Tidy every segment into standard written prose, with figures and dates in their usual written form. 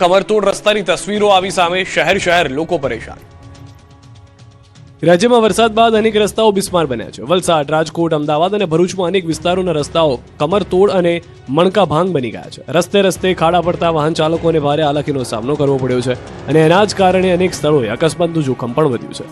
કમરતોડ રસ્તાની તસવીરો આવી સામે શહેર લોકો પરેશાન। રાજ્યમાં વરસાદ બાદ અનેક રસ્તાઓ બિસ્માર બન્યા છે। વલસાડ, રાજકોટ, અમદાવાદ અને ભરૂચમાં અનેક વિસ્તારોના રસ્તાઓ કમરતોડ અને મણકાભાંગ બની ગયા છે। રસ્તે રસ્તે ખાડા પડતા વાહન ચાલકોને ભારે હાલાકીનો સામનો કરવો પડ્યો છે અને એના જ કારણે અનેક સ્થળોએ અકસ્માતનું જોખમ પણ વધ્યું છે।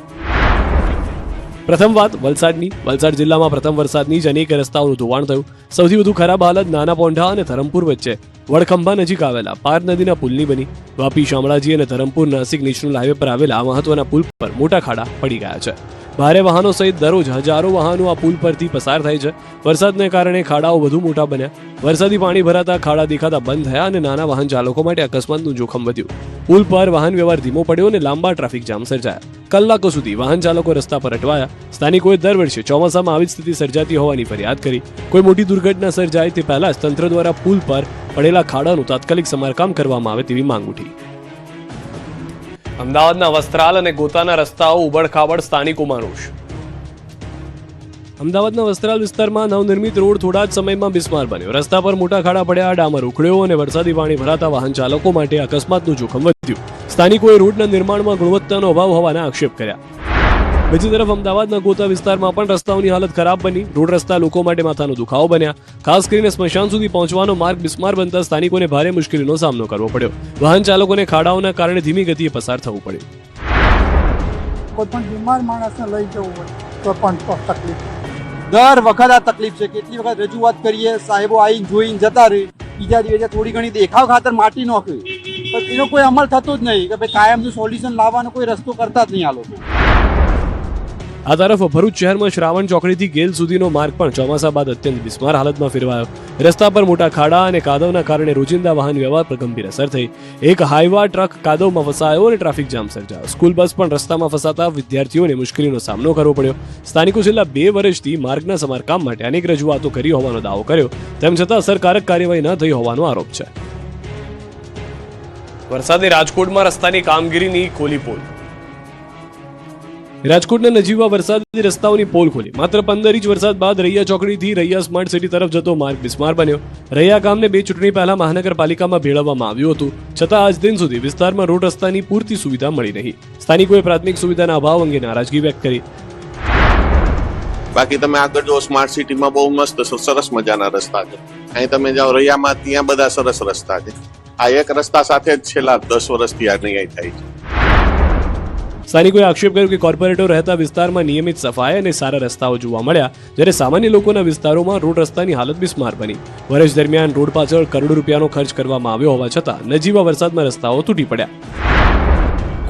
પ્રથમ વાત વલસાડની। વલસાડ જિલ્લામાં પ્રથમ વરસાદની જ અનેક રસ્તાઓનું ધોવાણ થયું। સૌથી વધુ ખરાબ હાલત નાના પોંઢા અને ધરમપુર વચ્ચે વડખંભા નજીક આવેલા પાર નદીના પુલની બની। વાપી, શામળાજી અને ધરમપુર નાસિક નેશનલ હાઈવે પર આવેલા આ મહત્વના પુલ પર મોટા ખાડા પડી ગયા છે। ભારે વાહનો સહિત દરરોજ હજારો વાહનો આ પુલ પરથી પસાર થાય છે। વરસાદને કારણે ખાડાઓ વધુ મોટા બન્યા। વરસાદી પાણી ભરાતા ખાડા દેખાતા બંધ થયા અને નાના વાહન ચાલકો માટે અકસ્માતનું જોખમ વધ્યું। પુલ પર વાહન વ્યવહાર ધીમો પડ્યો અને લાંબા ટ્રાફિક જામ સર્જાયા। કલાકો સુધી વાહન ચાલકો રસ્તા પર અટવાયા। સ્થાનિકોએ દર વર્ષે ચોમાસામાં આવી સ્થિતિ સર્જાતી હોવાની ફરિયાદ કરી। કોઈ મોટી દુર્ઘટના સર્જાય તે પહેલા જ તંત્ર દ્વારા પુલ પર પડેલા ખાડાનું તાત્કાલિક સમારકામ કરવામાં આવે તેવી માંગ ઉઠી। અમદાવાદના વસ્ત્રાલ અને ગોતાના રસ્તાઓ ઉબડખાબડ, સ્થાનિકોમાં રોષ। અમદાવાદના વસ્ત્રાલ વિસ્તારમાં નવનિર્મિત રોડ થોડા જ સમયમાં બિસ્માર બન્યો। રસ્તા પર મોટા ખાડા પડ્યા, ડામર ઉખડ્યો અને વરસાદી પાણી ભરાતા વાહન ચાલકો માટે અકસ્માતનું જોખમ વધ્યું। સ્થાનિકોએ રોડના નિર્માણમાં ગુણવત્તાનો અભાવ હોવાના આક્ષેપ કર્યા। બીજી તરફ અમદાવાદના ગોતા વિસ્તારમાં પણ રસ્તાઓની હાલત ખરાબ બની। રોડ રસ્તા લોકો માટે માથાનો દુખાવો બન્યા। ખાસ કરીને સ્મશાન સુધી પહોંચવાનો માર્ગ બિસ્માર બનતા સ્થાનિકોને ભારે મુશ્કેલીનો સામનો કરવો પડ્યો। વાહન ચાલકોને ખાડાઓના કારણે ધીમી ગતિએ પસાર થવું પડ્યું। કોઈ પણ બીમાર માણસને લઈ જવું હોય તો પણ તકલીફ, દર વખત આ તકલીફ છે। કેટલી વખત રજૂઆત કરીએ, સાહેબો આવીને જોઈને જતા રહે, બીજા દિવસે થોડી ઘણી દેખાવ ખાતર માટી નાખે, પણ એનો કોઈ અમલ થતો જ નહીં કે ભાઈ કાયમનું સોલ્યુશન લાવવાનો કોઈ રસ્તો કરતા જ નહીં આ લોકો। આ તરફ ભરૂચ શહેરમાં શ્રાવણ ચોકડીથી ગેલ સુધીનો માર્ગ પણ ચોમાસા બાદ અત્યંત બિસ્માર હાલતમાં ફેરવાયો। રસ્તા પર મોટા ખાડા અને કાદવના કારણે રોજિંદા વાહન વ્યવહાર પર ગંભીર અસર થઈ। એક હાઈવા ટ્રક કાદવમાં ફસાયો અને ટ્રાફિક જામ સર્જાયો। સ્કૂલ બસ પણ રસ્તામાં ફસાતા વિદ્યાર્થીઓને મુશ્કેલીનો સામનો કરવો પડ્યો। સ્થાનિકો છેલ્લા 2 વર્ષથી માર્ગના સમારકામ માટે અનેક રજૂઆતો કરી હોવાનો દાવો કર્યો, તેમ છતાં અસરકારક કાર્યવાહી ન થઈ હોવાનો આરોપ છે। વરસાદે રાજકોટમાં રસ્તાની કામગીરીની ખોલી પોલ। રાજકોટના નજીવા વરસાદી રસ્તાઓની પોલ ખોલી। માત્ર 15 ઇંચ વરસાદ બાદ રૈયા ચોકડીથી રૈયા સ્માર્ટ સિટી તરફ જતો માર્ગ બિસ્માર બન્યો। રૈયા ગામને 2 ચૂંટણી પહેલા મહાનગરપાલિકામાં ભેળવવામાં આવ્યું હતું, છતાં આજ દિન સુધી વિસ્તારમાં રોડ રસ્તાની પૂરતી સુવિધા મળી રહી। સ્થાનિકોએ પ્રાથમિક સુવિધાના અભાવ અંગે નારાજગી વ્યક્ત કરી। બાકી તમે આગળ જો સ્માર્ટ સિટીમાં બહુ મસ્ત સરસ મજાના રસ્તા છે। અહીં તમે જાઓ રૈયામાં, ત્યાં બધા સરસ રસ્તા છે। આ એક રસ્તા સાથે જ છેલ્લા 10 વર્ષથી આ નહીં થાય છે। સ્થાનિકોએ આક્ષેપ કર્યો કે કોર્પોરેટરો રહેતા વિસ્તારમાં નિયમિત સફાઈ અને સારા રસ્તાઓ જોવા મળ્યા, જ્યારે સામાન્ય લોકોના વિસ્તારોમાં રોડ રસ્તાની હાલત બિસ્માર બની। વર્ષ દરમિયાન રોડ પાછળ કરોડો રૂપિયાનો ખર્ચ કરવામાં આવ્યો હોવા છતાં નજીવા વરસાદમાં રસ્તાઓ તૂટી પડ્યા।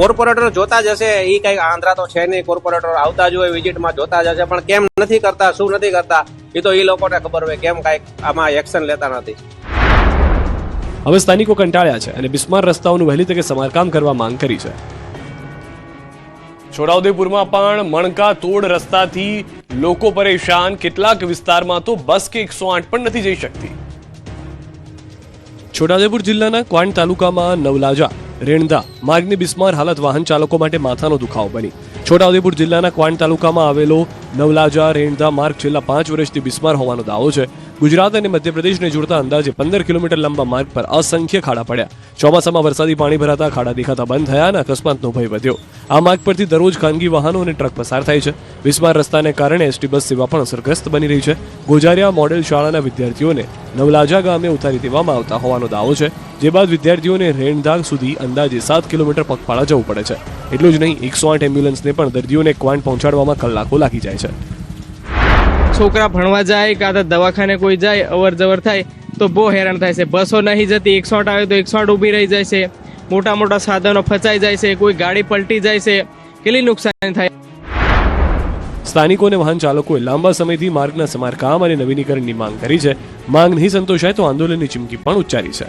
કોર્પોરેટરો જોતા જ હશે, એ કઈ આંધ્રા તો છે નહીં, કોર્પોરેટરો આવતા જ હોય, વિઝિટમાં જોતા જ હશે, પણ કેમ નથી કરતા, શું નથી કરતા, એ તો એ લોકોને ખબર હોય, કેમ કઈ આમાં એક્શન લેતા નથી। હવે સ્થાનિકો કંટાળ્યા છે અને બિસ્માર રસ્તાઓનું વહેલી તકે સમારકામ કરવા માંગ કરી છે। છોટાઉદેપુરમાં પણ મણકાતોડ રસ્તાથી લોકો પરેશાન। કેટલાક વિસ્તારમાં તો બસ કે 108 પણ નથી જઈ શકતી। છોટાઉદેપુર જિલ્લાના ક્વાંટ તાલુકામાં નવલાજા રેણધા માર્ગની બિસ્માર હાલત વાહન ચાલકો માટે માથાનો દુખાવો બની। છોટાઉદેપુર જિલ્લાના ક્વાંટ તાલુકામાં આવેલો નવલાજા રેણધા માર્ગ છેલ્લા 5 વર્ષથી બિસ્માર હોવાનો દાવો છે। ગુજરાત અને મધ્યપ્રદેશને જોડતા અંદાજે 15 કિલોમીટર લાંબા માર્ગ પર અસંખ્ય ખાડા પડ્યા। ચોમાસામાં વરસાદી પાણી ભરાતા ખાડા દેખાતા બંધ થયા અને અકસ્માતનો ભય વધ્યો। આ માર્ગ પરથી દરરોજ ખાનગી વાહનો અને ટ્રક પસાર થાય છે। બિસ્માર રસ્તાને કારણે એસટી બસ સેવા પણ અસરગ્રસ્ત બની રહી છે। ગોજારિયા મોડેલ શાળાના વિદ્યાર્થીઓને નવલાજા ગામે ઉતારી દેવામાં આવતા હોવાનો દાવો છે, જે બાદ વિદ્યાર્થીઓને રેણધા સુધી અંદાજે 7 કિલોમીટર પગપાળા જવું પડે છે। એટલું જ નહીં, 108 એમ્બ્યુલન્સને પણ દર્દીઓને ક્વાંટ પહોંચાડવામાં કલાકો લાગી જાય છે। છોકરા ભણવા જાય કાં તો દવાખાને કોઈ જાય, અવર જવર થાય તો બહુ હેરાન થાય છે। બસો નહીં જતી, 108 આવે તો 108 ઊભી રહી જાય છે। મોટા મોટા સાધનો ફસાઈ જાય છે, કોઈ ગાડી પલટી જાય છે, કેટલી નુકસાન થાય। સ્થાનિકો અને વાહન ચાલકોએ લાંબા સમયથી માર્ગના સમારકામ અને નવીનીકરણની માંગ કરી છે। માંગ નહીં સંતોષાય તો આંદોલનની ચીમકી પણ ઉચ્ચારી છે।